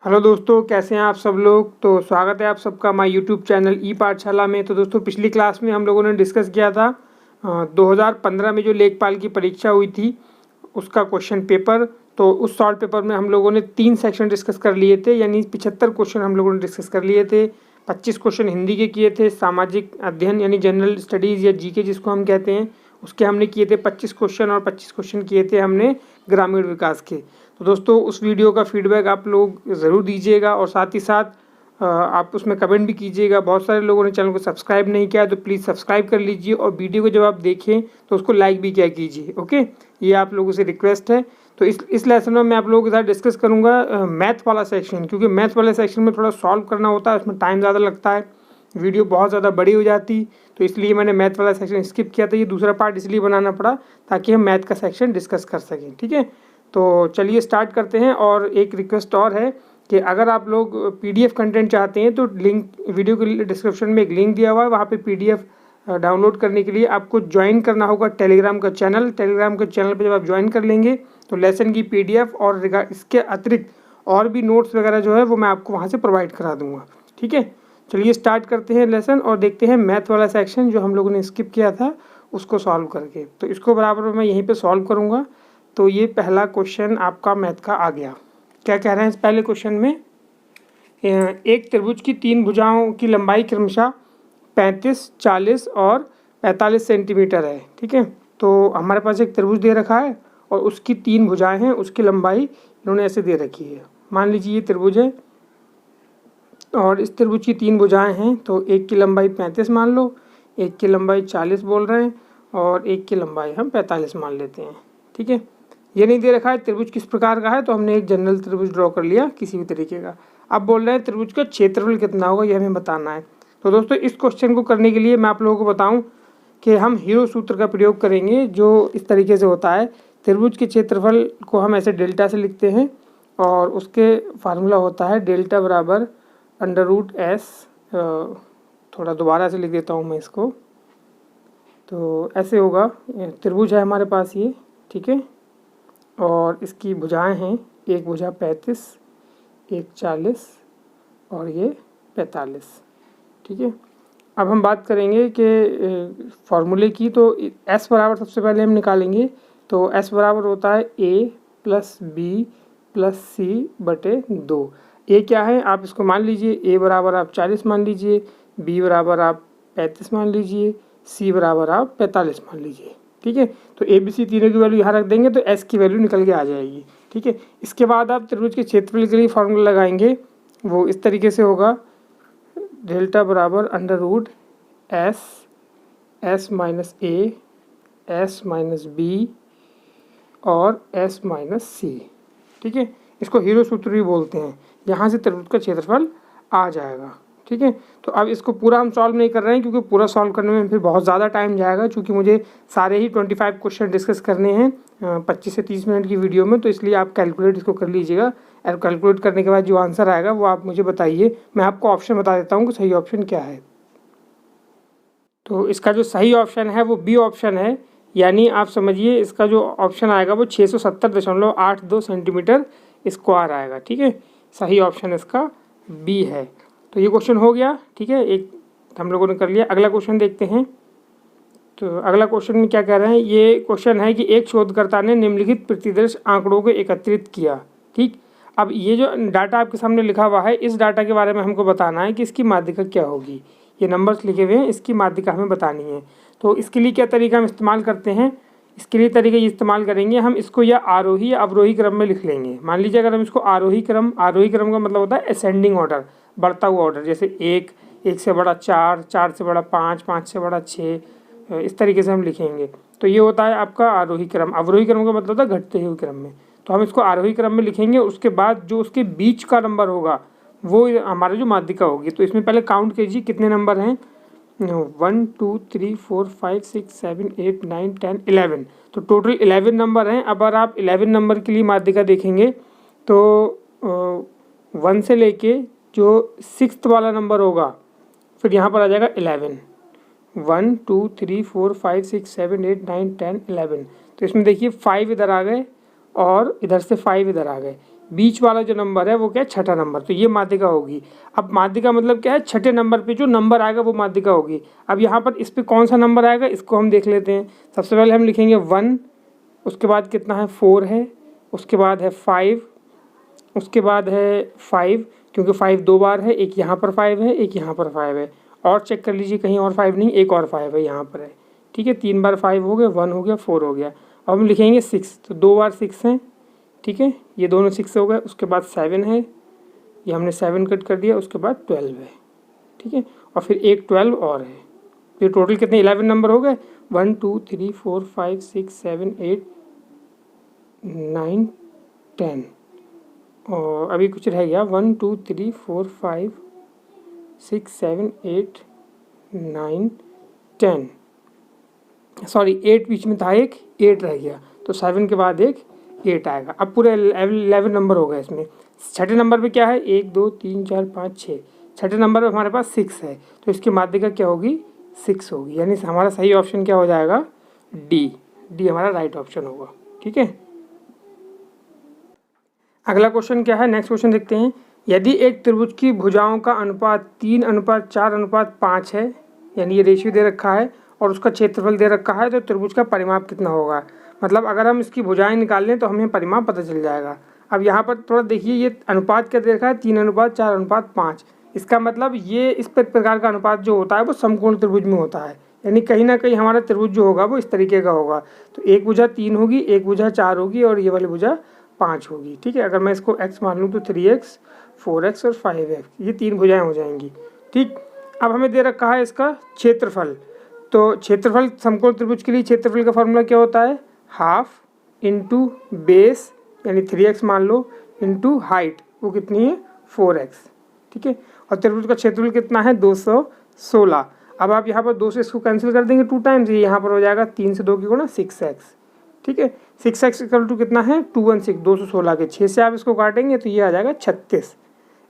Hello दोस्तों, कैसे हैं आप सब लोग। तो स्वागत है आप सबका हमारे यूट्यूब चैनल ई पाठशाला में। तो दोस्तों, पिछली क्लास में हम लोगों ने डिस्कस किया था 2015 में जो लेखपाल की परीक्षा हुई थी उसका क्वेश्चन पेपर। तो उस शॉर्ट पेपर में हम लोगों ने 3 सेक्शन डिस्कस कर लिए थे, यानी 75 क्वेश्चन हम लोगों ने डिस्कस कर लिए थे। 25 क्वेश्चन हिंदी के किए थे, सामाजिक अध्ययन यानी जनरल स्टडीज़ या जीके जिसको हम कहते हैं उसके हमने किए थे 25 क्वेश्चन, और 25 क्वेश्चन किए थे हमने ग्रामीण विकास के। तो दोस्तों, उस वीडियो का फीडबैक आप लोग ज़रूर दीजिएगा और साथ ही साथ आप उसमें कमेंट भी कीजिएगा। बहुत सारे लोगों ने चैनल को सब्सक्राइब नहीं किया है तो प्लीज़ सब्सक्राइब कर लीजिए, और वीडियो को जब आप देखें तो उसको लाइक भी किया कीजिए। ओके, ये आप लोगों से रिक्वेस्ट है। तो इस लेसन में मैं आप लोगों के साथ डिस्कस करूँगा मैथ वाला सेक्शन, क्योंकि मैथ वाले सेक्शन में थोड़ा सॉल्व करना होता है, उसमें टाइम ज़्यादा लगता है, वीडियो बहुत ज़्यादा बड़ी हो जाती, तो इसलिए मैंने मैथ वाला सेक्शन स्किप किया था। ये दूसरा पार्ट इसलिए बनाना पड़ा ताकि हम मैथ का सेक्शन डिस्कस कर सकें। ठीक है, तो चलिए स्टार्ट करते हैं। और एक रिक्वेस्ट और है कि अगर आप लोग पीडीएफ कंटेंट चाहते हैं तो लिंक वीडियो के डिस्क्रिप्शन में एक लिंक दिया हुआ है, वहाँ पे पीडीएफ डाउनलोड करने के लिए आपको ज्वाइन करना होगा टेलीग्राम का चैनल। टेलीग्राम के चैनल पे जब आप ज्वाइन कर लेंगे तो लेसन की पीडीएफ और इसके अतिरिक्त और भी नोट्स वगैरह जो है वो मैं आपको वहाँ से प्रोवाइड करा दूँगा। ठीक है, चलिए स्टार्ट करते हैं लेसन और देखते हैं मैथ वाला सेक्शन जो हम लोगों ने स्किप किया था उसको सॉल्व करके। तो इसको बराबर मैं यहीं पर सॉल्व करूँगा। तो ये पहला क्वेश्चन आपका मैथ का आ गया। क्या कह रहे हैं इस पहले क्वेश्चन में, एक त्रिभुज की 3 भुजाओं की लंबाई क्रमशः 35, 40 और 45 सेंटीमीटर है। ठीक है, तो हमारे पास एक त्रिभुज दे रखा है और उसकी 3 भुजाएं हैं, उसकी लंबाई इन्होंने ऐसे दे रखी है। मान लीजिए ये त्रिभुज है और इस त्रिभुज की 3 भुजाएं हैं, तो एक की लंबाई 35 मान लो, एक की लंबाई 40 बोल रहे हैं और एक की लंबाई हम 45 मान लेते हैं। ठीक है, ये नहीं दे रखा है त्रिभुज किस प्रकार का है, तो हमने एक जनरल त्रिभुज ड्रॉ कर लिया किसी भी तरीके का। अब बोल रहे हैं त्रिभुज का क्षेत्रफल कितना होगा, ये हमें बताना है। तो दोस्तों, इस क्वेश्चन को करने के लिए मैं आप लोगों को बताऊं कि हम हीरो सूत्र का प्रयोग करेंगे, जो इस तरीके से होता है। त्रिभुज के क्षेत्रफल को हम ऐसे डेल्टा से लिखते हैं और उसके फार्मूला होता है डेल्टा बराबर √S। थोड़ा दोबारा से लिख देता हूँ मैं इसको। तो ऐसे होगा, त्रिभुज है हमारे पास ये। ठीक है, और इसकी भुजाएं हैं, एक भुजा 35, एक 40 और ये 45। ठीक है, अब हम बात करेंगे कि फॉर्मूले की। तो S बराबर सबसे पहले हम निकालेंगे। तो S बराबर होता है A + B + C बटे 2। ए क्या है आप इसको मान लीजिए, A बराबर आप 40 मान लीजिए, B बराबर आप 35 मान लीजिए, C बराबर आप 45 मान लीजिए। ठीक है, तो ए बी सी तीनों की वैल्यू यहाँ रख देंगे तो एस की वैल्यू निकल के आ जाएगी। ठीक है, इसके बाद आप त्रिभुज के क्षेत्रफल के लिए फार्मूला लगाएंगे, वो इस तरीके से होगा डेल्टा बराबर √S S - A S - B और S - C। ठीक है, इसको हीरो सूत्र भी बोलते हैं। यहाँ से त्रिभुज का क्षेत्रफल आ जाएगा। ठीक है, तो अब इसको पूरा हम सॉल्व नहीं कर रहे हैं क्योंकि पूरा सॉल्व करने में फिर बहुत ज़्यादा टाइम जाएगा, क्योंकि मुझे सारे ही 25 क्वेश्चन डिस्कस करने हैं 25 से 30 मिनट की वीडियो में। तो इसलिए आप कैलकुलेट इसको कर लीजिएगा, और कैलकुलेट करने के बाद जो आंसर आएगा वो आप मुझे बताइए। मैं आपको ऑप्शन बता देता हूँ कि सही ऑप्शन क्या है। तो इसका जो सही ऑप्शन है वो बी ऑप्शन है, यानी आप समझिए इसका जो ऑप्शन आएगा वो 670.82 सेंटीमीटर स्क्वायर आएगा। ठीक है, सही ऑप्शन इसका बी है। तो ये क्वेश्चन हो गया। ठीक है, एक हम लोगों ने कर लिया। अगला क्वेश्चन देखते हैं। तो अगला क्वेश्चन में क्या कह रहे हैं, ये क्वेश्चन है कि एक शोधकर्ता ने निम्नलिखित प्रतिदर्श आंकड़ों को एकत्रित किया। ठीक, अब ये जो डाटा आपके सामने लिखा हुआ है, इस डाटा के बारे में हमको बताना है कि इसकी माध्यिका क्या होगी। ये नंबर्स लिखे हुए हैं, इसकी माध्यिका हमें बतानी है। तो इसके लिए क्या तरीका हम इस्तेमाल करते हैं, इसके लिए तरीके ये इस्तेमाल करेंगे, हम इसको या आरोही या अवरोही क्रम में लिख लेंगे। मान लीजिए अगर हम इसको आरोही क्रम का मतलब होता है असेंडिंग ऑर्डर, बढ़ता हुआ ऑर्डर, जैसे 1, 1 से बड़ा 4, 4 से बड़ा 5, 5 से बड़ा 6, इस तरीके से हम लिखेंगे। तो ये होता है आपका आरोही क्रम। अवरोही क्रम का मतलब होता है घटते हुए क्रम में। तो हम इसको आरोही क्रम में लिखेंगे, उसके बाद जो उसके बीच का नंबर होगा वो हमारा जो माध्यिका होगी। तो इसमें पहले काउंट कीजिए कितने नंबर हैं, 1 2 3 4 5 6 7 8 9 10 11। तो टोटल 11 नंबर हैं। अब अगर आप 11 नंबर के लिए माध्यिका देखेंगे तो 1 से लेके जो 6th वाला नंबर होगा फिर यहाँ पर आ जाएगा 11। 1 2 3 4 5 6 7 8 9 10 11। तो इसमें देखिए 5 इधर आ गए और इधर से 5 इधर आ गए, बीच वाला जो नंबर है वो क्या है, छठा नंबर, तो ये माध्यिका होगी। अब माध्यिका मतलब क्या है, छठे नंबर पे जो नंबर आएगा वो माध्यिका होगी। अब यहाँ पर इस पे कौन सा नंबर आएगा इसको हम देख लेते हैं। सबसे पहले हम लिखेंगे 1, उसके बाद कितना है 4 है, उसके बाद है 5, उसके बाद है 5, क्योंकि 5 दो बार है, एक यहाँ पर 5 है, एक यहाँ पर 5 है, और चेक कर लीजिए कहीं और 5 नहीं, एक और 5 है यहाँ पर है। ठीक है, 3 बार 5 हो गया, 1 हो गया, 4 हो गया। अब हम लिखेंगे 6, तो 2 बार 6 हैं। ठीक है, ये दोनों 6 हो गए। उसके बाद 7 है, ये हमने 7 कट कर दिया। उसके बाद 12 है। ठीक है, और फिर एक 12 और है। फिर टोटल कितने 11 नंबर हो गए, 1 2 3 4 5 6 7 8 9 10, और अभी कुछ रह गया 1 2 3 4 5 6 7 8 9 10, सॉरी 8 बीच में था, एक 8 रह गया, तो 7 के बाद एक 8 आएगा। अब पूरे 11 नंबर हो गए इसमें। छठे नंबर पे क्या है, 1 2 3 4 5 6, छठे नंबर पे हमारे पास 6 है, तो इसकी माध्यिका क्या होगी, 6 होगी। यानी हमारा सही ऑप्शन क्या हो जाएगा, डी। डी हमारा राइट ऑप्शन होगा। ठीक है, अगला क्वेश्चन क्या है, नेक्स्ट क्वेश्चन देखते हैं। यदि एक त्रिभुज की भुजाओं का अनुपात 3:4:5 है, यानी ये रेशियो दे रखा है, और उसका क्षेत्रफल दे रखा है, तो त्रिभुज का परिमाप कितना होगा। मतलब अगर हम इसकी भुजाएं निकाल लें तो हमें परिमाप पता चल जाएगा। अब यहाँ पर थोड़ा देखिए, ये अनुपात क्या दे रखा है, 3:4:5। इसका मतलब ये इस प्रकार का अनुपात जो होता है वो समकोण त्रिभुज में होता है, यानी कहीं ना कहीं हमारा त्रिभुज जो होगा वो इस तरीके का होगा। तो एक भुजा 3 होगी, एक भुजा 4 होगी, और ये वाली भुजा 5 होगी। ठीक है, अगर मैं इसको x मान लूँ तो 3x 4x और 5x, ये 3 भुजाएं हो जाएंगी। ठीक, अब हमें दे रखा है इसका क्षेत्रफल। तो क्षेत्रफल समकोण त्रिभुज के लिए क्षेत्रफल का फॉर्मूला क्या होता है, हाफ इंटू बेस, यानी 3x मान लो, इंटू हाइट, वो कितनी है 4x। ठीक है, और त्रिभुज का क्षेत्रफल कितना है 216। अब आप यहाँ पर 2 से इसको कैंसिल कर देंगे 2 टाइम्स, ये यहाँ पर हो जाएगा 3 से 2 की गुणा 6x। ठीक है, 6x इक्वल टू कितना है 216, 216 के 6 से आप इसको काटेंगे तो ये आ जाएगा 36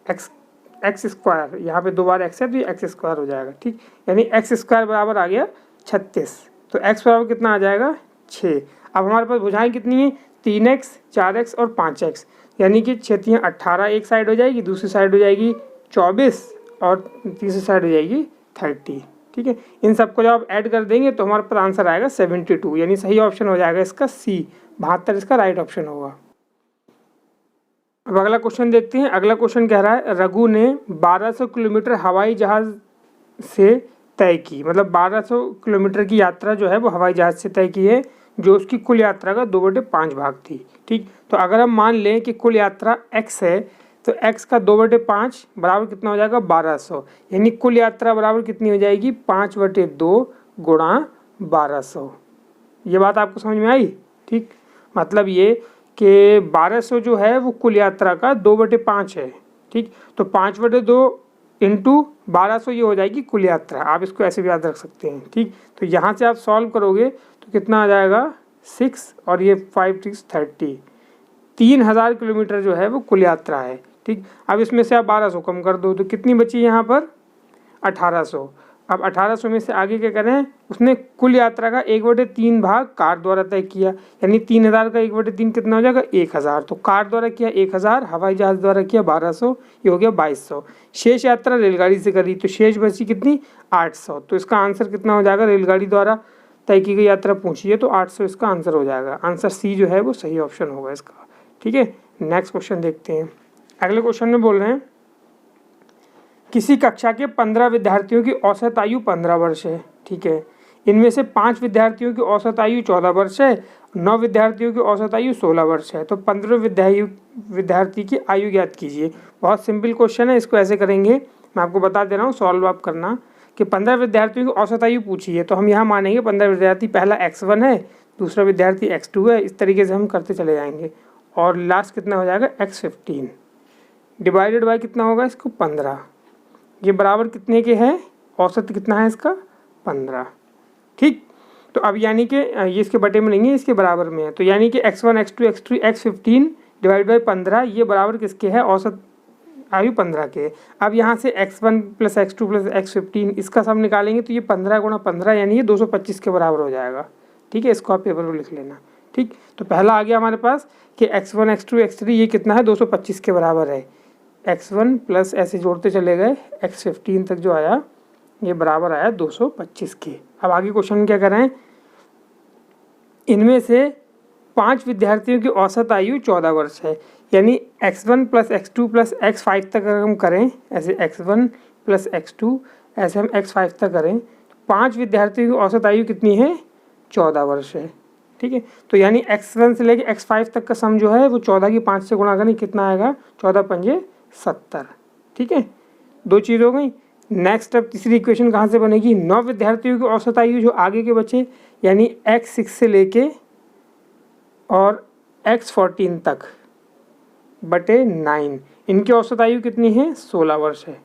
एक्स स्क्वायर, यहाँ पे 2 बार x है तो ये x स्क्वायर हो जाएगा। ठीक, यानी x स्क्वायर बराबर आ गया 36, तो x बराबर कितना आ जाएगा 6। अब हमारे पास भुजाएं कितनी है 3x 4x और 5x, यानी कि क्षेत्रीय 18 एक साइड हो जाएगी, दूसरी साइड हो जाएगी 24, और तीसरी साइड हो जाएगी 30। ठीक है, इन सबको जब आप ऐड कर देंगे तो हमारे पास आंसर आएगा 72, यानी सही ऑप्शन हो जाएगा इसका सी, 72 इसका राइट ऑप्शन होगा। अब अगला क्वेश्चन देखते हैं। अगला क्वेश्चन कह रहा है, रघु ने 1200 किलोमीटर हवाई जहाज से तय की, मतलब 1200 किलोमीटर की यात्रा जो है वो हवाई जहाज से तय की है, जो उसकी कुल यात्रा का 2/5 भाग थी। ठीक, तो अगर हम मान लें कि कुल यात्रा x है, तो x का 2/5 बराबर कितना हो जाएगा 1200, यानी कुल यात्रा बराबर कितनी हो जाएगी 5/2 गुणा 1200। ये बात आपको समझ में आई। ठीक, मतलब ये कि 1200 जो है वो कुल यात्रा का 2/5 है। ठीक, तो 5/2 इंटू 1200 ये हो जाएगी कुल यात्रा, आप इसको ऐसे भी याद रख सकते हैं। ठीक, तो यहाँ से आप सॉल्व करोगे तो कितना आ जाएगा 6, और ये 5 6 30, 3000 किलोमीटर जो है वो कुल यात्रा है। ठीक, अब इसमें से आप 1200 कम कर दो तो कितनी बची यहाँ पर 1800। अब 1800 में से आगे क्या करें, उसने कुल यात्रा का 1/3 भाग कार द्वारा तय किया, यानी 3000 का 1/3 कितना हो जाएगा 1000, तो कार द्वारा किया 1000, हवाई जहाज द्वारा किया 1200, ये हो गया 2200। शेष यात्रा रेलगाड़ी से करी तो शेष बची कितनी 800, तो इसका आंसर कितना हो जाएगा, रेलगाड़ी द्वारा तय की गई यात्रा पूछी है तो 800 इसका आंसर हो जाएगा। आंसर सी जो है वो सही ऑप्शन होगा इसका। ठीक है, नेक्स्ट क्वेश्चन देखते हैं। अगले क्वेश्चन में बोल रहे हैं, किसी कक्षा के 15 विद्यार्थियों की औसत आयु 15 वर्ष है। ठीक है, इनमें से 5 विद्यार्थियों की औसत आयु 14 वर्ष है, 9 विद्यार्थियों की औसत आयु 16 वर्ष है, तो 15 विद्यार्थी की आयु ज्ञात कीजिए। बहुत सिंपल क्वेश्चन है, इसको ऐसे करेंगे, मैं आपको बता दे रहा हूँ, सॉल्व आप करना कि 15 विद्यार्थियों की औसत आयु पूछी है, तो हम यहाँ मानेंगे 15 विद्यार्थी, पहला x1 है, दूसरा विद्यार्थी x2 है, इस तरीके से हम करते चले जाएंगे, और लास्ट कितना हो जाएगा x15 डिवाइडेड बाय कितना होगा इसको 15, ये बराबर कितने के है, औसत कितना है इसका 15। ठीक, तो अब यानी कि ये इसके बटे में नहीं है, इसके बराबर में है, तो यानी कि x1 x2 x3 x15 divide by 15 ये बराबर किसके है, औसत आयु 15 के। अब यहाँ से x1 + x2 + x15 इसका सब निकालेंगे तो ये 15 × 15 यानी ये 225 के बराबर हो जाएगा। ठीक है, इसको आप पेपर पर लिख लेना। ठीक, तो पहला आ गया हमारे पास कि x1 x2 x3 ये कितना है 225 के बराबर है। x1 प्लस ऐसे जोड़ते चले गए x15 तक जो आया ये बराबर आया 225 के। अब आगे क्वेश्चन क्या कर रहे हैं, इनमें से 5 विद्यार्थियों की औसत आयु 14 वर्ष है, यानी x1 plus x2 plus x5 तक अगर हम करें, ऐसे x1 प्लस x2 ऐसे हम x5 तक करें, 5 विद्यार्थियों की औसत आयु कितनी है 14 वर्ष है। ठीक है, तो यानी x1 से लेके x5 तक का सम जो है वो 14 की 5 से गुणा करें कितना आएगा 14 पंजे 70। ठीक है, दो चीज़ हो गई। नेक्स्ट अब तीसरी इक्वेशन कहाँ से बनेगी, 9 विद्यार्थियों की औसत आयु जो आगे के बचे यानी x6 से लेके और x14 तक बटे 9, इनकी औसत आयु कितनी है 16 वर्ष है।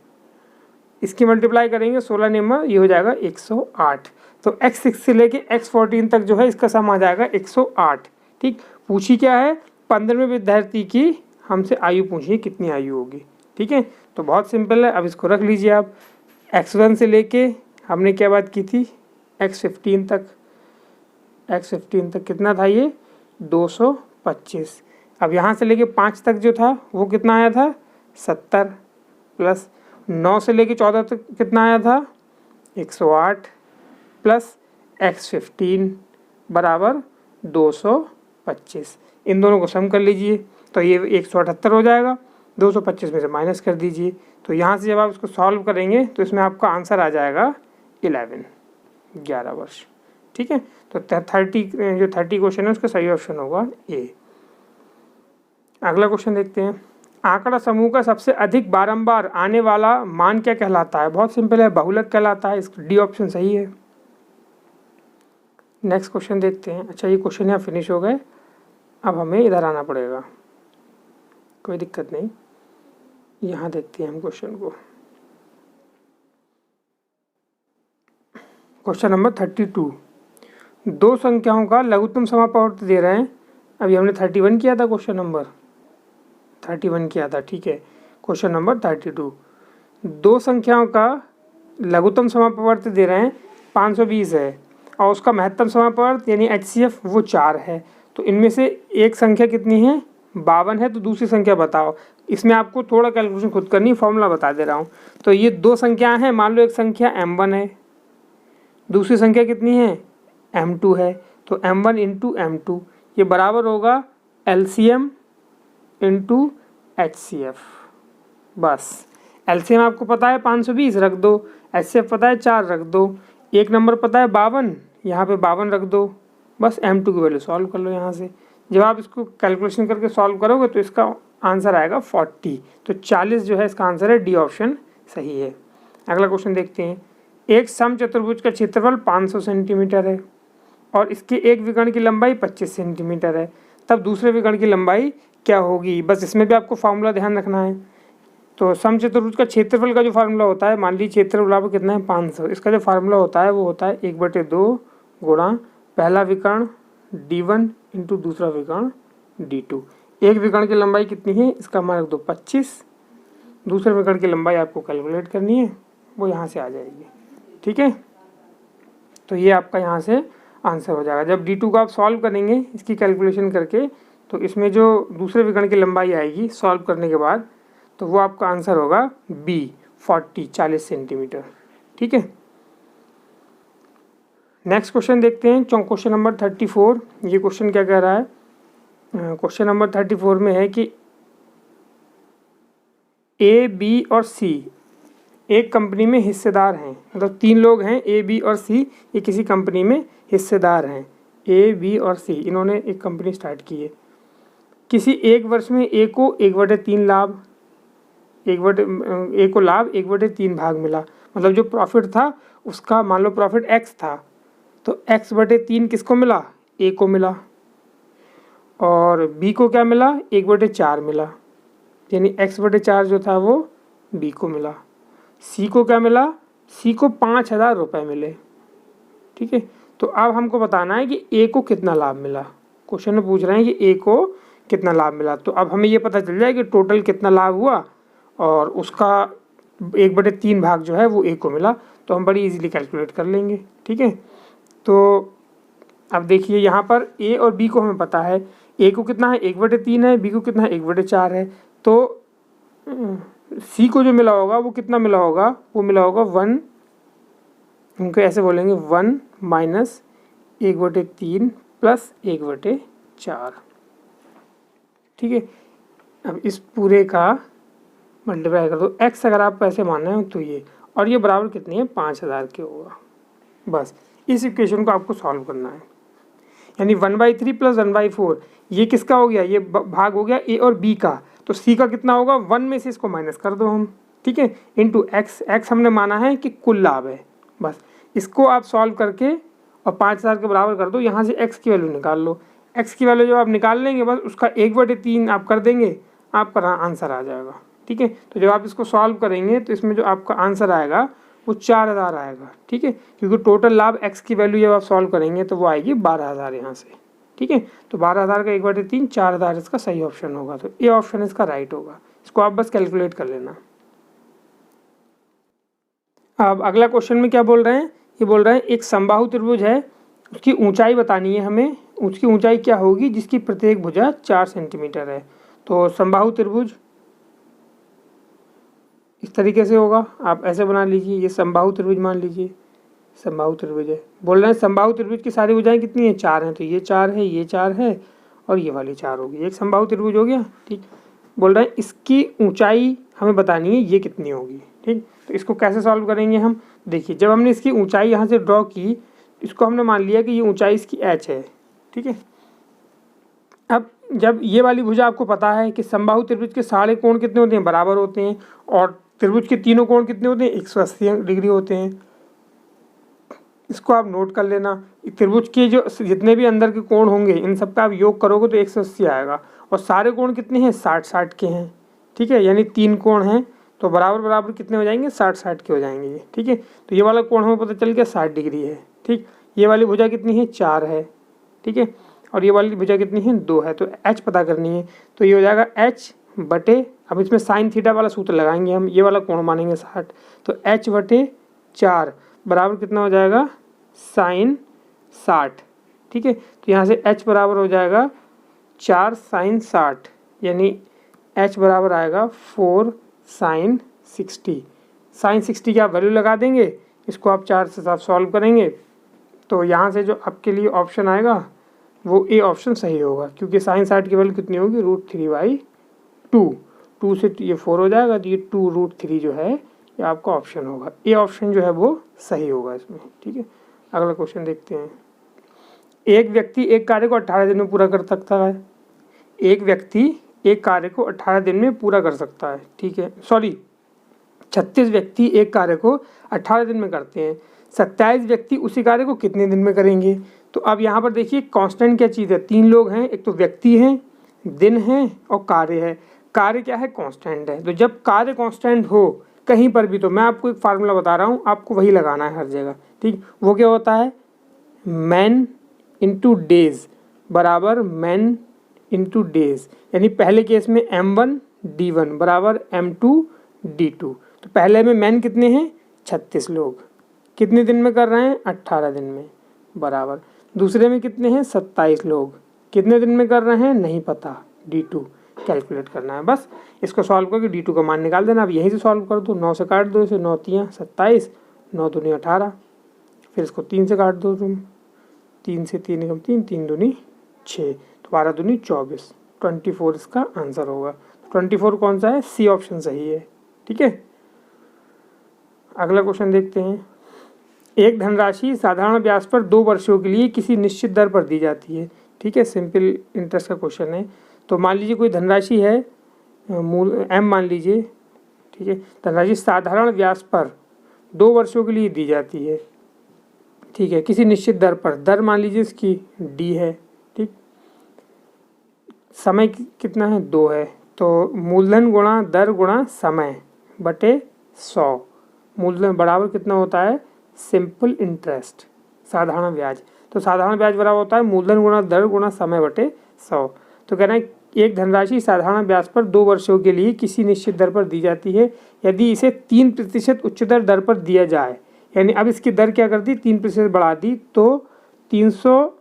इसकी मल्टीप्लाई करेंगे 16 नंबर ये हो जाएगा 108। तो x6 से लेके x14 तक जो है इसका सम आ जाएगा 108। ठीक, पूछी क्या है 15वें विद्यार्थी की हमसे आयु पूछिए कितनी आयु होगी। ठीक है, तो बहुत सिंपल है, अब इसको रख लीजिए आप। x1 से लेके हमने क्या बात की थी x15 तक, x15 तक कितना था ये 225। अब यहाँ से लेके 5 तक जो था वो कितना आया था 70, प्लस 9 से लेके 14 तक कितना आया था 108, प्लस x15 बराबर 225। इन दोनों को सम कर लीजिए तो ये 178 हो जाएगा, 225 में से माइनस कर दीजिए। तो यहाँ से जब आप इसको सॉल्व करेंगे तो इसमें आपका आंसर आ जाएगा 11 वर्ष। ठीक है, तो 30 क्वेश्चन है उसका सही ऑप्शन होगा ए। अगला क्वेश्चन देखते हैं, आंकड़ा समूह का सबसे अधिक बारंबार आने वाला मान क्या कहलाता है। बहुत सिंपल है, बहुलक कहलाता है, इसका डी ऑप्शन सही है। नेक्स्ट क्वेश्चन देखते हैं। अच्छा, ये क्वेश्चन यहाँ फिनिश हो गए, अब हमें इधर आना पड़ेगा, कोई दिक्कत नहीं। यहाँ देखते हैं हम क्वेश्चन को, क्वेश्चन नंबर 32। दो संख्याओं का लघुत्तम समापवर्त दे रहे हैं। अभी हमने 31 किया था, क्वेश्चन नंबर 31 किया था। ठीक है, क्वेश्चन नंबर 32, दो संख्याओं का लघुत्तम समापवर्त दे रहे हैं 520 है और उसका महत्तम समापवर्त यानी HCF वो 4 है। तो इनमें से एक संख्या कितनी है 52 है, तो दूसरी संख्या बताओ। इसमें आपको थोड़ा कैलकुलेशन खुद करनी, फॉर्मूला बता दे रहा हूँ। तो ये दो संख्याएं हैं, मान लो एक संख्या M1 है, दूसरी संख्या कितनी है M2 है, तो M1 इंटू M2 ये बराबर होगा LCM इंटू HCF। बस LCM आपको पता है 520 रख दो, HCF पता है 4 रख दो, एक नंबर पता है 52, यहाँ पे 52 रख दो, बस M2 की वैल्यू सॉल्व कर लो यहाँ से। जब आप इसको कैलकुलेशन करके सॉल्व करोगे तो इसका आंसर आएगा 40। तो 40 जो है इसका आंसर है, डी ऑप्शन सही है। अगला क्वेश्चन देखते हैं, एक समचतुर्भुज का क्षेत्रफल 500 सेंटीमीटर है और इसके एक विकर्ण की लंबाई 25 सेंटीमीटर है, तब दूसरे विकर्ण की लंबाई क्या होगी। बस इसमें भी आपको फार्मूला ध्यान रखना है। तो समचतुर्भुज का क्षेत्रफल का जो फार्मूला होता है, मान लीजिए क्षेत्रफल बराबर कितना है 500, इसका जो फार्मूला होता है वो होता है 1/2 गुणा पहला विकर्ण D1 इंटू दूसरा विकर्ण D2। एक विकर्ण की लंबाई कितनी है इसका मान रख दो 25, दूसरे विकर्ण की लंबाई आपको कैलकुलेट करनी है, वो यहाँ से आ जाएगी। ठीक है, तो ये आपका यहाँ से आंसर हो जाएगा। जब D2 को आप सॉल्व करेंगे इसकी कैलकुलेशन करके, तो इसमें जो दूसरे विकर्ण की लंबाई आएगी सॉल्व करने के बाद, तो वो आपका आंसर होगा B 40 सेंटीमीटर। ठीक है, नेक्स्ट क्वेश्चन देखते हैं, क्वेश्चन नंबर 34। ये क्वेश्चन क्या कह रहा है, क्वेश्चन नंबर 34 में है कि A, B और C एक कंपनी में हिस्सेदार हैं, मतलब 3 लोग हैं A, B और C, ये किसी कंपनी में हिस्सेदार हैं। A, B और C इन्होंने एक कंपनी स्टार्ट की है। किसी एक वर्ष में A को 1/3 लाभ, A को लाभ 1/3 भाग मिला, मतलब जो प्रॉफिट था उसका मान लो प्रॉफिट X था, तो X/3 किसको मिला A को मिला, और B को क्या मिला 1/4 मिला, यानी X/4 जो था वो B को मिला। C को क्या मिला, C को 5000 रुपये मिले। ठीक है, तो अब हमको बताना है कि A को कितना लाभ मिला। क्वेश्चन में पूछ रहे हैं कि A को कितना लाभ मिला, तो अब हमें ये पता चल जाए कि टोटल कितना लाभ हुआ और उसका 1/3 भाग जो है वो A को मिला, तो हम बड़ी इजीली कैलकुलेट कर लेंगे। ठीक है, तो अब देखिए यहाँ पर ए और बी को हमें पता है, ए को कितना है 1/3 है, बी को कितना है 1/4 है। तो सी को जो मिला होगा वो कितना मिला होगा, वो मिला होगा 1, उनको ऐसे बोलेंगे 1 माइनस 1/3 प्लस 1/4। ठीक है, अब इस पूरे का मल्टीप्लाई कर दो, एक्स अगर आप ऐसे मानना है तो ये, और ये बराबर कितनी है 5000 के होगा। बस इस इक्वेशन को आपको सॉल्व करना है, यानी 1/3 प्लस 1/4 ये किसका हो गया, ये भाग हो गया ए और बी का। तो सी का कितना होगा, 1 में से इसको माइनस कर दो हम, ठीक है, इंटू एक्स। एक्स हमने माना है कि कुल लाभ है। बस इसको आप सॉल्व करके और 5000 के बराबर कर दो, यहाँ से एक्स की वैल्यू निकाल लो। एक्स की वैल्यू जब आप निकाल लेंगे बस उसका 1/3 आप कर देंगे, आपका आंसर आ जाएगा। ठीक है, तो जब आप इसको सॉल्व करेंगे तो इसमें जो आपका आंसर आएगा वो 4000 आएगा। ठीक है, क्योंकि टोटल लाभ एक्स की वैल्यू जब आप सॉल्व करेंगे तो वो आएगी 12000 यहाँ से। ठीक है, तो 12000 का 1/3 4000 इसका सही ऑप्शन होगा, तो ए ऑप्शन इसका राइट होगा। इसको आप बस कैलकुलेट कर लेना। अब अगला क्वेश्चन में क्या बोल रहे हैं, ये बोल रहे हैं एक समबाहु त्रिभुज है, उसकी ऊंचाई बतानी है हमें। उसकी ऊंचाई क्या होगी, जिसकी प्रत्येक भुजा 4 सेंटीमीटर है। तो समबाहु त्रिभुज इस तरीके से होगा, आप ऐसे बना लीजिए, ये समबाहु त्रिभुज मान लीजिए, समबाहु त्रिभुज है। बोल रहे हैं समबाहु त्रिभुज की सारी भुजाएं कितनी है, 4 हैं। तो ये 4 है, ये 4 है और ये वाली 4 होगी, एक समबाहु त्रिभुज हो गया। ठीक, बोल रहे हैं इसकी ऊंचाई हमें बतानी है, ये कितनी होगी। ठीक, तो इसको कैसे सॉल्व करेंगे हम, देखिए जब हमने इसकी ऊंचाई यहाँ से ड्रॉ की, इसको हमने मान लिया कि ये ऊंचाई इसकी h है। ठीक है, अब जब ये वाली भुजा आपको पता है कि समबाहु त्रिभुज के सारे कोण कितने होते हैं, बराबर होते हैं, और त्रिभुज के तीनों कोण कितने होते हैं, 180 डिग्री होते हैं। इसको आप नोट कर लेना, त्रिभुज के जो जितने भी अंदर के कोण होंगे इन सब का आप योग करोगे तो 180 आएगा, और सारे कोण कितने हैं, 60-60 के हैं। ठीक है, यानी 3 कोण हैं तो बराबर बराबर कितने हो जाएंगे, 60-60 के हो जाएंगे ये। ठीक है, तो ये वाला कोण हमें पता चल गया 60 डिग्री है। ठीक, ये वाली भुजा कितनी है, 4 है। ठीक है, और ये वाली भुजा कितनी है, 2 है। तो h पता करनी है, तो ये हो जाएगा h बटे, अब इसमें साइन थीटा वाला सूत्र लगाएंगे हम, ये वाला कोण मानेंगे 60, तो h/4 बराबर कितना हो जाएगा, साइन 60। ठीक है, तो यहाँ से h बराबर हो जाएगा 4 साइन 60, यानी h बराबर आएगा 4 साइन 60। साइन 60 की आप वैल्यू लगा देंगे, इसको आप 4 से साथ सॉल्व करेंगे, तो यहाँ से जो आपके लिए ऑप्शन आएगा वो ए ऑप्शन सही होगा, क्योंकि साइन 60 की वैल्यू कितनी होगी, √3/2। 2 से ये 4 हो जाएगा, तो ये 2√3 जो है ये आपका ऑप्शन होगा। ए ऑप्शन जो है वो सही होगा इसमें। ठीक है, अगला क्वेश्चन देखते हैं। एक व्यक्ति एक कार्य को 18 दिन में पूरा कर सकता है। एक व्यक्ति एक कार्य को 18 दिन में पूरा कर सकता है। ठीक है, 36 व्यक्ति एक कार्य को 18 दिन में करते हैं, 27 व्यक्ति उसी कार्य को कितने दिन में करेंगे। तो अब यहाँ पर देखिए कांस्टेंट क्या चीज़ है, 3 लोग हैं, एक तो व्यक्ति हैं, दिन है और कार्य है। कार्य क्या है, कांस्टेंट है। तो जब कार्य कांस्टेंट हो कहीं पर भी, तो मैं आपको एक फार्मूला बता रहा हूँ, आपको वही लगाना है हर जगह। ठीक, वो क्या होता है, मैन इंटू डेज बराबर मैन इंटू डेज, यानी पहले केस में m1 d1 बराबर m2 d2। तो पहले में मैन कितने हैं, 36 लोग, कितने दिन में कर रहे हैं, 18 दिन में, बराबर दूसरे में कितने हैं, 27 लोग, कितने दिन में कर रहे हैं, नहीं पता, d2 कैलकुलेट करना है। बस इसको सॉल्व करके d2 का मान निकाल देना। अब यहीं से सॉल्व कर दो, 9 से काट दो इसे, 9 3 27, 9 दूनी 18, फिर इसको 3 से काट दो तुम, 3 से 3 कम 3, 3 दूनी 6, तो 12 दूनी 24, 24 इसका आंसर होगा। 24 कौन सा है, सी ऑप्शन सही है। ठीक है, अगला क्वेश्चन देखते हैं। एक धनराशि साधारण ब्याज पर 2 वर्षों के लिए किसी निश्चित दर पर दी जाती है। ठीक है, सिंपल इंटरेस्ट का क्वेश्चन है। तो मान लीजिए कोई धनराशि है, मूल m मान लीजिए। ठीक है, धनराशि साधारण ब्याज पर 2 वर्षों के लिए दी जाती है। ठीक है, किसी निश्चित दर पर, दर मान लीजिए इसकी d है। ठीक, समय कितना है, 2 है, तो मूलधन गुणा दर गुणा समय बटे 100, मूलधन बराबर कितना होता है, सिंपल इंटरेस्ट, साधारण ब्याज। तो साधारण ब्याज बराबर होता है मूलधन गुणा दर गुणा समय बटे 100। तो कह रहे हैं एक धनराशि साधारण ब्याज पर 2 वर्षों के लिए किसी निश्चित दर पर दी जाती है यदि इसे 3% उच्चतर दर पर दिया जाए, यानी अब इसकी दर क्या कर दी, 3% बढ़ा दी, तो 300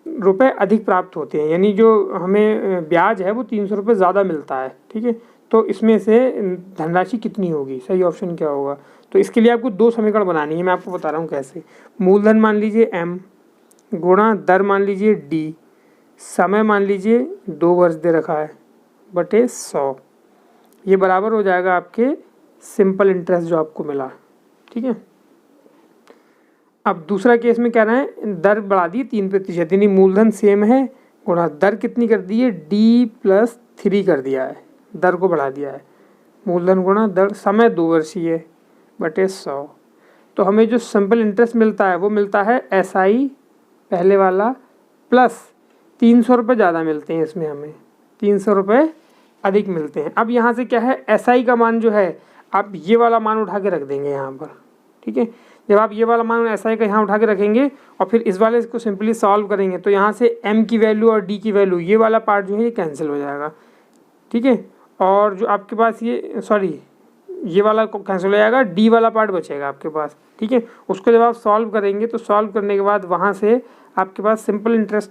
रुपये अधिक प्राप्त होते हैं, यानी जो हमें ब्याज है वो 300 रुपये ज़्यादा मिलता है। ठीक है, तो इसमें से धनराशि कितनी होगी, सही ऑप्शन क्या होगा। तो इसके लिए आपको 2 समीकरण बनानी है, मैं आपको बता रहा हूँ कैसे। मूलधन मान लीजिए m, गुणा दर मान लीजिए d, समय मान लीजिए 2 वर्ष दे रखा है, बटे 100, ये बराबर हो जाएगा आपके सिंपल इंटरेस्ट जो आपको मिला। ठीक है, अब दूसरा केस में क्या रहा है, दर बढ़ा दी 3%, यानी मूलधन सेम है, गुणा दर कितनी कर दी है, D+3 कर दिया है, दर को बढ़ा दिया है, मूलधन गुणा दर, समय 2 वर्षीय बटे 100। तो हमें जो सिंपल इंटरेस्ट मिलता है वो मिलता है SI पहले वाला प्लस 300 रुपये ज़्यादा मिलते हैं, इसमें हमें 300 रुपये अधिक मिलते हैं। अब यहाँ से क्या है, SI का मान जो है आप ये वाला मान उठा के रख देंगे यहाँ पर। ठीक है, जब आप ये वाला मान SI का यहाँ उठा के रखेंगे और फिर इस वाले को सिंपली सॉल्व करेंगे तो यहाँ से M की वैल्यू और D की वैल्यू, ये वाला पार्ट जो है ये कैंसिल हो जाएगा। ठीक है, और जो आपके पास ये वाला कैंसिल हो जाएगा, D वाला पार्ट बचेगा आपके पास। ठीक है, उसको जब आप सॉल्व करेंगे तो सॉल्व करने के बाद वहाँ से आपके पास सिंपल इंटरेस्ट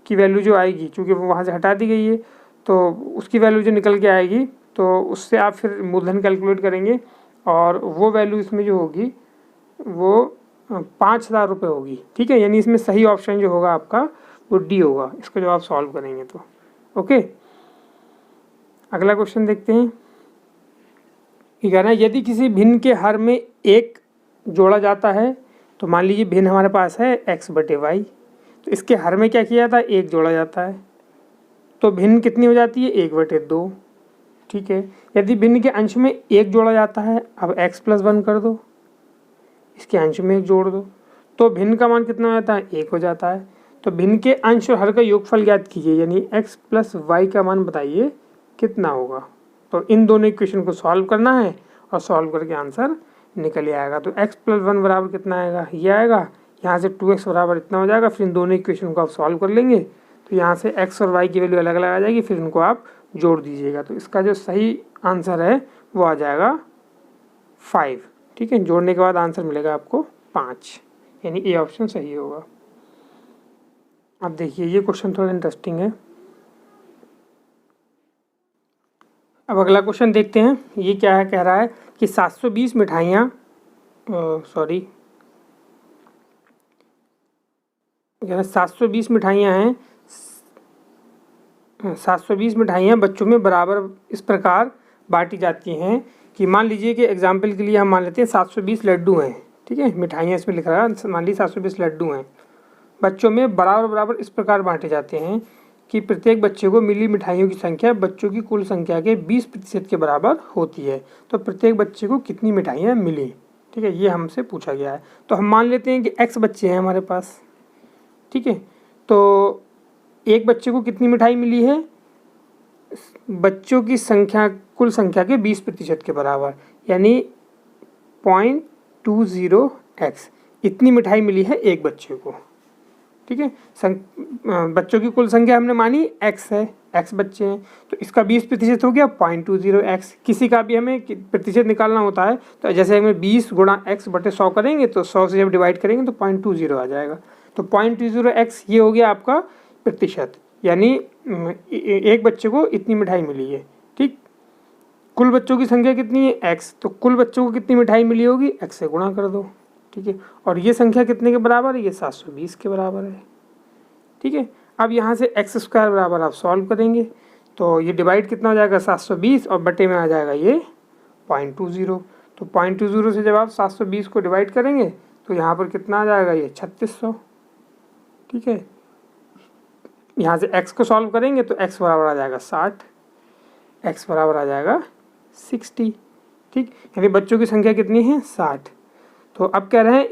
की वैल्यू जो आएगी, चूँकि वो वहाँ से हटा दी गई है तो उसकी वैल्यू जो निकल के आएगी तो उससे आप फिर मूलधन कैलकुलेट करेंगे और वो वैल्यू इसमें जो होगी वो 5,000 रुपये होगी। ठीक है, यानी इसमें सही ऑप्शन जो होगा आपका वो D होगा, इसको जब आप सॉल्व करेंगे तो। ओके, अगला क्वेश्चन देखते हैं। ये कह रहा है यदि किसी भिन्न के हर में 1 जोड़ा जाता है, तो मान लीजिए भिन्न हमारे पास है x/y, तो इसके हर में क्या किया जाता है, 1 जोड़ा जाता है, तो भिन्न कितनी हो जाती है, 1/2। ठीक है, यदि भिन्न के अंश में 1 जोड़ा जाता है, अब x+1 कर दो, इसके अंश में 1 जोड़ दो, तो भिन्न का मान कितना हो जाता है, 1 हो जाता है। तो भिन्न के अंश और हर का योगफल ज्ञात कीजिए, यानी x+y का मान बताइए कितना होगा। तो इन दोनों इक्वेशन को सॉल्व करना है और सॉल्व करके आंसर निकल ही आएगा। तो x+1 बराबर कितना आएगा, ये आएगा, यहाँ से 2x बराबर इतना हो जाएगा, फिर इन दोनों इक्वेशन को आप सॉल्व कर लेंगे तो यहाँ से x और y की वैल्यू अलग अलग आ जाएगी, फिर इनको आप जोड़ दीजिएगा। तो इसका जो सही आंसर है वो आ जाएगा 5। ठीक है, जोड़ने के बाद आंसर मिलेगा आपको 5, यानी ए ऑप्शन सही होगा। अब देखिए ये क्वेश्चन थोड़ा इंटरेस्टिंग है। अब अगला क्वेश्चन देखते हैं, ये क्या है, कह रहा है कि 720 मिठाइयाँ 720 मिठाइयाँ हैं, 720 मिठाइयाँ बच्चों में बराबर इस प्रकार बांटी जाती हैं कि मान लीजिए कि एग्जाम्पल के लिए हम मान लेते हैं 720 लड्डू हैं। ठीक है, मिठाइयाँ इसमें लिख रहा है, मान लीजिए 720 लड्डू हैं, बच्चों में बराबर इस प्रकार बांटे जाते हैं कि प्रत्येक बच्चे को मिली मिठाइयों की संख्या बच्चों की कुल संख्या के 20% के बराबर होती है। तो प्रत्येक बच्चे को कितनी मिठाइयाँ मिली। ठीक है, ये हमसे पूछा गया है। तो हम मान लेते हैं कि x बच्चे हैं हमारे पास। ठीक है, तो एक बच्चे को कितनी मिठाई मिली है, बच्चों की संख्या कुल संख्या के 20% के बराबर, यानी 0.20x इतनी मिठाई मिली है एक बच्चे को। ठीक है, बच्चों की कुल संख्या हमने मानी x है, x बच्चे हैं, तो इसका 20% हो गया 0.20x। किसी का भी हमें प्रतिशत निकालना होता है तो जैसे हमें 20 गुणा x/100 करेंगे तो 100 से जब डिवाइड करेंगे तो 0.20 आ जाएगा। तो 0.20x ये हो गया आपका प्रतिशत, यानी एक बच्चे को इतनी मिठाई मिली है। ठीक, कुल बच्चों की संख्या कितनी है, x, तो कुल बच्चों को कितनी मिठाई मिली होगी, x से गुणा कर दो। ठीक है, और ये संख्या कितने के बराबर है, ये 720 के बराबर है। ठीक है, अब यहाँ से x² बराबर आप सॉल्व करेंगे तो ये डिवाइड कितना हो जाएगा, 720, और बटे में आ जाएगा ये 0.20। तो 0.20 से जब आप 720 को डिवाइड करेंगे तो यहाँ पर कितना आ जाएगा, ये 3600। ठीक है, यहाँ से x को सॉल्व करेंगे तो x बराबर आ जाएगा 60, x बराबर आ जाएगा 60। ठीक, यानी बच्चों की संख्या कितनी है, 60। तो अब कह रहे हैं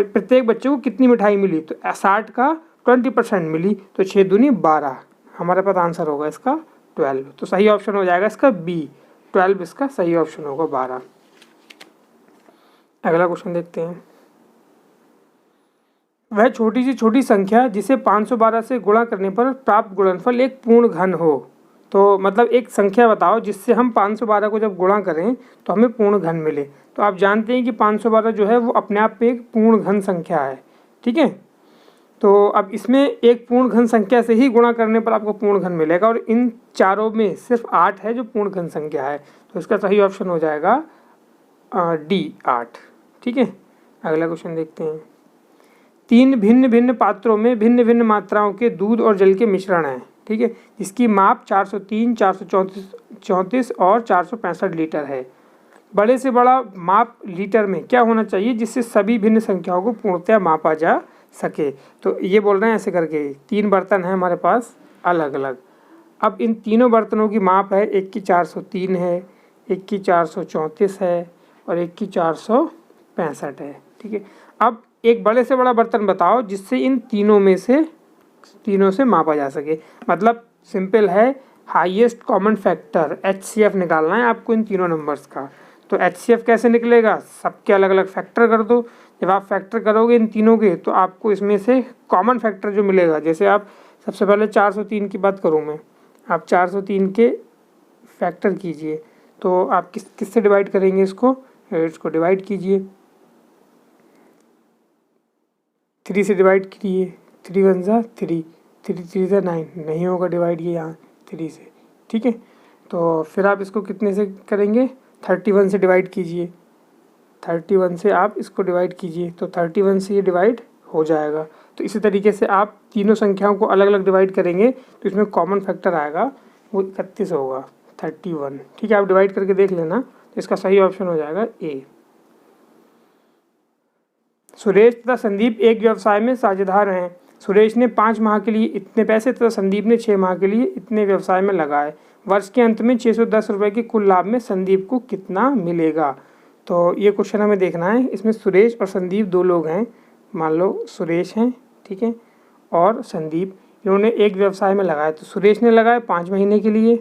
प्रत्येक बच्चे को कितनी मिठाई मिली, तो 60 का 20% मिली, तो 6 दूनी 12, हमारे पास आंसर होगा इसका 12। तो सही ऑप्शन हो जाएगा इसका B, 12 इसका सही ऑप्शन होगा, 12। अगला क्वेश्चन देखते हैं। वह छोटी से छोटी संख्या जिसे 512 से गुणा करने पर प्राप्त गुणनफल एक पूर्ण घन हो। तो मतलब एक संख्या बताओ जिससे हम 512 को जब गुणा करें तो हमें पूर्ण घन मिले। तो आप जानते हैं कि 512 जो है वो अपने आप पे एक पूर्ण घन संख्या है। ठीक है, तो अब इसमें एक पूर्ण घन संख्या से ही गुणा करने पर आपको पूर्ण घन मिलेगा, और इन चारों में सिर्फ 8 है जो पूर्ण घन संख्या है, तो इसका सही ऑप्शन हो जाएगा डी 8। ठीक है, अगला क्वेश्चन देखते हैं। 3 भिन्न भिन्न पात्रों में भिन्न भिन्न मात्राओं के दूध और जल के मिश्रण हैं, ठीक है, जिसकी माप 403, 434 और 465 लीटर है। बड़े से बड़ा माप लीटर में क्या होना चाहिए जिससे सभी भिन्न संख्याओं को पूर्णतया मापा जा सके। तो ये बोल रहे हैं ऐसे करके 3 बर्तन हैं हमारे पास अलग अलग। अब इन तीनों बर्तनों की माप है, एक की 403 है, एक की 434 है और एक की 465 है। ठीक है, अब एक बड़े से बड़ा बर्तन बताओ जिससे इन तीनों से मापा जा सके। मतलब सिंपल है, हाईएस्ट कॉमन फैक्टर HCF निकालना है आपको इन तीनों नंबर्स का। तो HCF कैसे निकलेगा, सबके अलग अलग फैक्टर कर दो। जब आप फैक्टर करोगे इन तीनों के तो आपको इसमें से कॉमन फैक्टर जो मिलेगा, जैसे आप सबसे पहले 403 की बात करूँ मैं, आप 403 के फैक्टर कीजिए तो आप किससे डिवाइड करेंगे, इसको डिवाइड कीजिए, 3 से डिवाइड कीजिए, 3 1 जा 3, 3 3 जा 9, नहीं होगा डिवाइड ये यहाँ 3 से। ठीक है, तो फिर आप इसको कितने से करेंगे, 31 से डिवाइड कीजिए, 31 से आप इसको डिवाइड कीजिए तो 31 से ये डिवाइड हो जाएगा। तो इसी तरीके से आप तीनों संख्याओं को अलग अलग डिवाइड करेंगे तो इसमें कॉमन फैक्टर आएगा, वो 31 होगा, 31। ठीक है, आप डिवाइड करके देख लेना, तो इसका सही ऑप्शन हो जाएगा ए। सुरेश तथा संदीप एक व्यवसाय में साझेदार हैं। सुरेश ने 5 माह के लिए इतने पैसे तथा संदीप ने 6 माह के लिए इतने व्यवसाय में लगाए। वर्ष के अंत में 610 रुपये के कुल लाभ में संदीप को कितना मिलेगा। तो ये क्वेश्चन हमें देखना है। इसमें सुरेश और संदीप 2 लोग हैं, मान लो सुरेश हैं, ठीक है, और संदीप, इन्होंने एक व्यवसाय में लगाया। तो सुरेश ने लगाए 5 महीने के लिए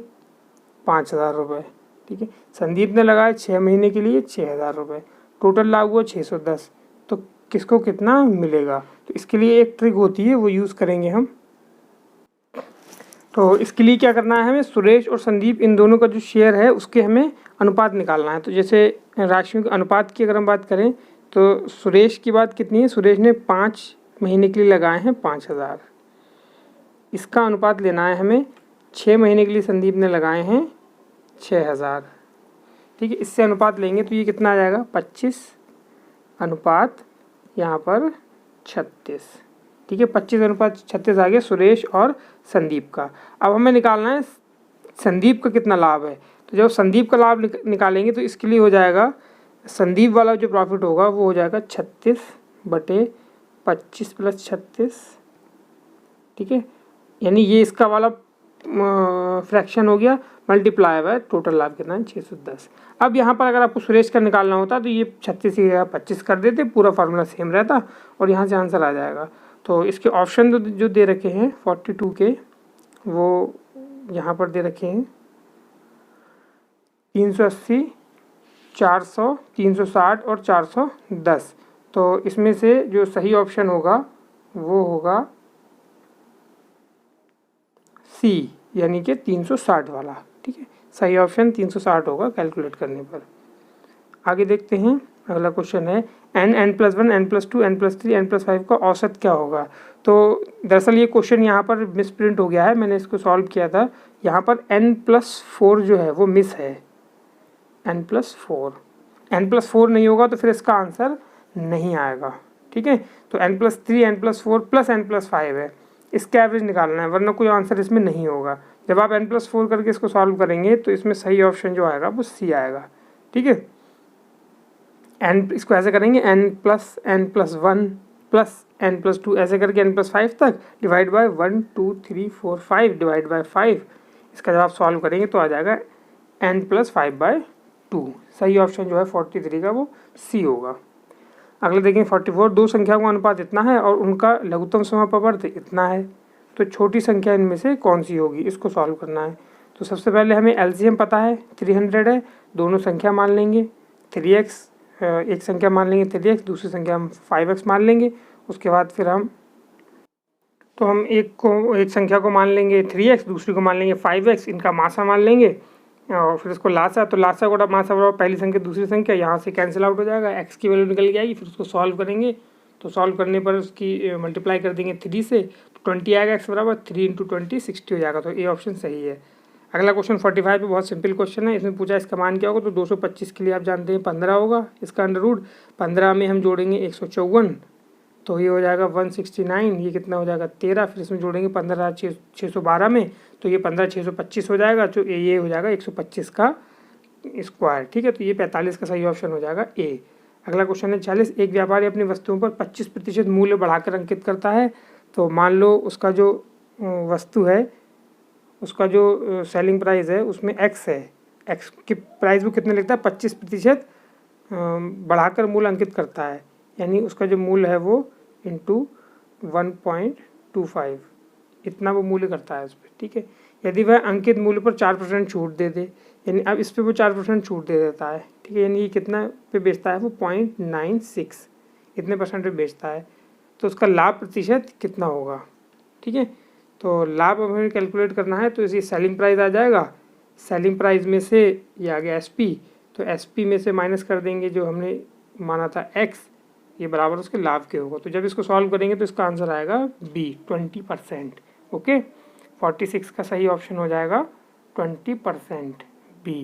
5000 रुपये, ठीक है, संदीप ने लगाए 6 महीने के लिए 6000 रुपये, टोटल लाभ हुआ 610। तो किसको कितना मिलेगा, तो इसके लिए एक ट्रिक होती है, वो यूज़ करेंगे हम। तो इसके लिए क्या करना है हमें, सुरेश और संदीप इन दोनों का जो शेयर है उसके हमें अनुपात निकालना है। तो जैसे राशियों के अनुपात की अगर हम बात करें तो सुरेश की बात कितनी है, सुरेश ने 5 महीने के लिए लगाए हैं 5000, इसका अनुपात लेना है हमें। 6 महीने के लिए संदीप ने लगाए हैं 6000, ठीक है, इससे अनुपात लेंगे तो ये कितना आ जाएगा, 25 अनुपात यहाँ पर 36, ठीक है, 25 अनुपात 36 आ गया सुरेश और संदीप का। अब हमें निकालना है संदीप का कितना लाभ है। तो जब संदीप का लाभ निकालेंगे तो इसके लिए हो जाएगा, संदीप वाला जो प्रॉफिट होगा वो हो जाएगा 36/25 + 36, ठीक है, यानी ये इसका वाला फ्रैक्शन हो गया, मल्टीप्लाई बाय टोटल लाभ कितना है 610। अब यहाँ पर अगर आपको सुरेश का निकालना होता तो ये 36 की जगह 25 कर देते, पूरा फार्मूला सेम रहता और यहाँ से आंसर आ जाएगा। तो इसके ऑप्शन जो दे रखे हैं 42 के, वो यहाँ पर दे रखे हैं 380, 400, 360 और 410। तो इसमें से जो सही ऑप्शन होगा वो होगा सी, यानी कि 360 वाला, ठीक है, सही ऑप्शन 360 होगा कैलकुलेट करने पर। आगे देखते हैं, अगला क्वेश्चन है n, n+1, n+2, n+3, n+5 का औसत क्या होगा। तो दरअसल ये क्वेश्चन यहाँ पर मिस प्रिंट हो गया है, मैंने इसको सॉल्व किया था। यहाँ पर n+4 जो है वो मिस है, n+4 नहीं होगा तो फिर इसका आंसर नहीं आएगा, ठीक है। तो n+3, n+4 प्लस n+5 है, इसका एवरेज निकालना है, वरना कोई आंसर इसमें नहीं होगा। जब आप n+4 करके इसको सॉल्व करेंगे तो इसमें सही ऑप्शन जो आएगा वो सी आएगा, ठीक है। इसको ऐसे करेंगे n+n+1 प्लस n+2 ऐसे करके n+5 तक डिवाइड बाय 1 2 3 4 5 डिवाइड बाय 5। इसका जब आप सॉल्व करेंगे तो आ जाएगा n+5/2। सही ऑप्शन जो है 43 का वो सी होगा। अगले देखेंगे 44, 2 संख्याओं का अनुपात इतना है और उनका लघुत्तम समापवर्त इतना है, तो छोटी संख्या इनमें से कौन सी होगी, इसको सॉल्व करना है। तो सबसे पहले हमें एलसीएम पता है 300 है, दोनों संख्या मान लेंगे 3x, एक संख्या मान लेंगे 3x, दूसरी संख्या हम 5x मान लेंगे। उसके बाद फिर हम एक संख्या को मान लेंगे 3x, दूसरी को मान लेंगे 5x, इनका मासा मान लेंगे और फिर इसको लासा, तो लासा गुणा मासा बराबर पहली संख्या दूसरी संख्या, यहाँ से कैंसिल आउट हो जाएगा, x की वैल्यू निकल के आएगी। फिर उसको सॉल्व करेंगे तो सॉल्व करने पर उसकी मल्टीप्लाई कर देंगे 3 से, तो 20 आएगा। x बराबर 3 × 20 60 हो जाएगा। तो ए ऑप्शन सही है। अगला क्वेश्चन 45 पे बहुत सिंपल क्वेश्चन है। इसमें पूछा इसका मान क्या होगा, तो 225 के लिए आप जानते हैं 15 होगा। इसका अंडर रूट 15 में हम जोड़ेंगे 154, तो ये हो जाएगा 169। ये कितना हो जाएगा 13। फिर इसमें जोड़ेंगे 15,612 में, तो ये 15,625 हो जाएगा। तो ये हो जाएगा 125 का स्क्वायर। ठीक है, तो ये 45 का सही ऑप्शन हो जाएगा ए। अगला क्वेश्चन है 40। एक व्यापारी अपनी वस्तुओं पर 25% मूल्य बढ़ाकर अंकित करता है। तो मान लो उसका जो वस्तु है, उसका जो सेलिंग प्राइस है उसमें एक्स है, एक्स की प्राइस वो कितने लिखता है 25% बढ़ाकर मूल्य अंकित करता है, यानी उसका जो मूल्य है वो इंटू 1.25 इतना वो मूल्य करता है उस पर। ठीक है, यदि वह अंकित मूल्य पर 4% छूट दे दे, यानी अब इस पर वो 4% छूट दे देता है। ठीक है, यानी ये कितना पे बेचता है वो 0.96 इतने परसेंट पे बेचता है, तो उसका लाभ प्रतिशत कितना होगा। ठीक है, तो लाभ हमें कैलकुलेट करना है, तो इसी सेलिंग प्राइस आ जाएगा। सेलिंग प्राइस में से ये आ गया SP, तो SP में से माइनस कर देंगे जो हमने माना था X, ये बराबर उसके लाभ के होगा। तो जब इसको सॉल्व करेंगे तो इसका आंसर आएगा B 20%। ओके, 46 का सही ऑप्शन हो जाएगा 20% B।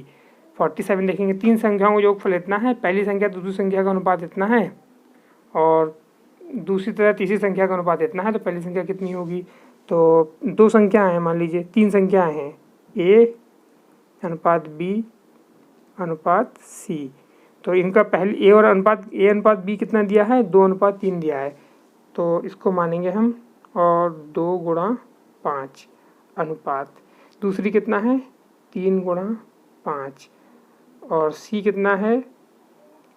47 देखेंगे, 3 संख्याओं का योगफल इतना है, पहली संख्या दूसरी संख्या का अनुपात इतना है और दूसरी तरह तीसरी संख्या का अनुपात इतना है, तो पहली संख्या कितनी होगी। तो 2 संख्याएँ हैं, मान लीजिए 3 संख्याएँ हैं, A अनुपात B अनुपात C। तो इनका पहले A अनुपात B कितना दिया है 2:3 दिया है, तो इसको मानेंगे हम, और 2:5 अनुपात, दूसरी कितना है 3:5 और C कितना है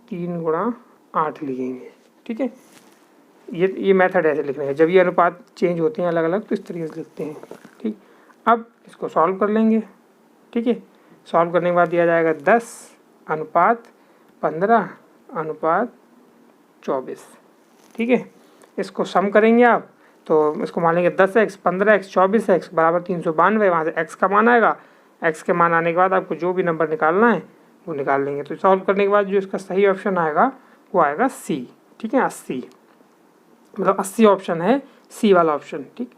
3:8 लिखेंगे। ठीक है, ये मेथड ऐसे लिखना है, जब ये अनुपात चेंज होते हैं अलग अलग तो इस तरीके से लिखते हैं। ठीक, अब इसको सॉल्व कर लेंगे। ठीक है, सॉल्व करने के बाद दिया जाएगा 10 अनुपात 15 अनुपात 24। ठीक है, इसको सम करेंगे आप, तो इसको मान लेंगे 10x 15x 24x बराबर 392। वहाँ से x का मान आएगा, x के मान आने के बाद आपको जो भी नंबर निकालना है वो निकाल लेंगे। तो सॉल्व करने के बाद जो इसका सही ऑप्शन आएगा वो आएगा C। ठीक है, 80, मतलब 80 ऑप्शन है C वाला ऑप्शन। ठीक,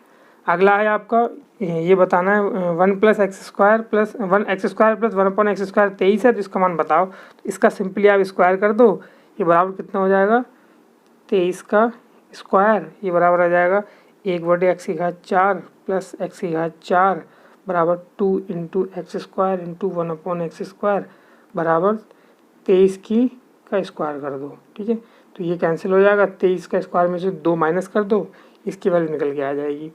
अगला है आपका ये बताना है 1 + x² + 1x² + 1/x² 23 है, तो इसका मान बताओ। तो इसका सिंपली आप स्क्वायर कर दो, ये बराबर कितना हो जाएगा 23 का स्क्वायर, ये बराबर आ जाएगा 1/x⁴ + x⁴ बराबर 2 × x² × 1/x² बराबर 23 का स्क्वायर कर दो। ठीक है, तो ये कैंसिल हो जाएगा, 23 का स्क्वायर में से 2 माइनस कर दो, इसकी वैल्यू निकल के आ जाएगी।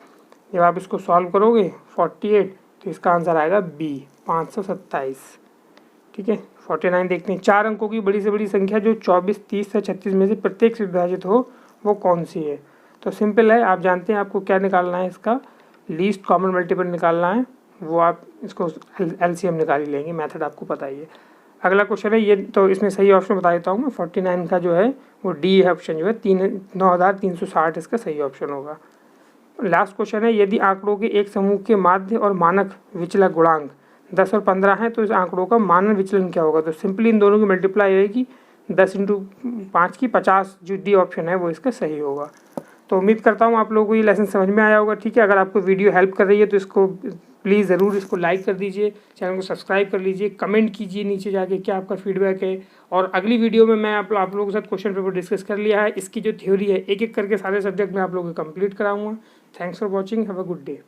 जब आप इसको सॉल्व करोगे 48, तो इसका आंसर आएगा B 527। ठीक है, 49 देखते हैं, 4 अंकों की बड़ी से बड़ी संख्या जो 24, 30 या 36 में से प्रत्येक से विभाजित हो वो कौन सी है। तो सिंपल है, आप जानते हैं आपको क्या निकालना है, इसका लीस्ट कॉमन मल्टीपल निकालना है, वो आप इसको LCM निकाल ही लेंगे, मेथड आपको पता ही है। अगला क्वेश्चन है ये, तो इसमें सही ऑप्शन बता देता हूँ मैं, 49 का जो है वो D है ऑप्शन, जो है 9360 इसका सही ऑप्शन होगा। लास्ट क्वेश्चन है, यदि आंकड़ों के एक समूह के माध्य और मानक विचलन गुणांक 10 और 15 हैं, तो इस आंकड़ों का मानक विचलन क्या होगा। तो सिंपली इन दोनों की मल्टीप्लाई होगी 10 × 5 की 50, जो D ऑप्शन है वो इसका सही होगा। तो उम्मीद करता हूँ आप लोगों को ये लेसन समझ में आया होगा। ठीक है, अगर आपको वीडियो हेल्प कर रही है तो इसको प्लीज़ ज़रूर इसको लाइक कर दीजिए, चैनल को सब्सक्राइब कर लीजिए, कमेंट कीजिए नीचे जाके क्या आपका फीडबैक है। और अगली वीडियो में मैं आप लोगों के साथ क्वेश्चन पेपर डिस्कस कर लिया है, इसकी जो थ्योरी है एक एक करके सारे सब्जेक्ट में आप लोगों को कंप्लीट कराऊंगा। Thanks for watching, have a good day.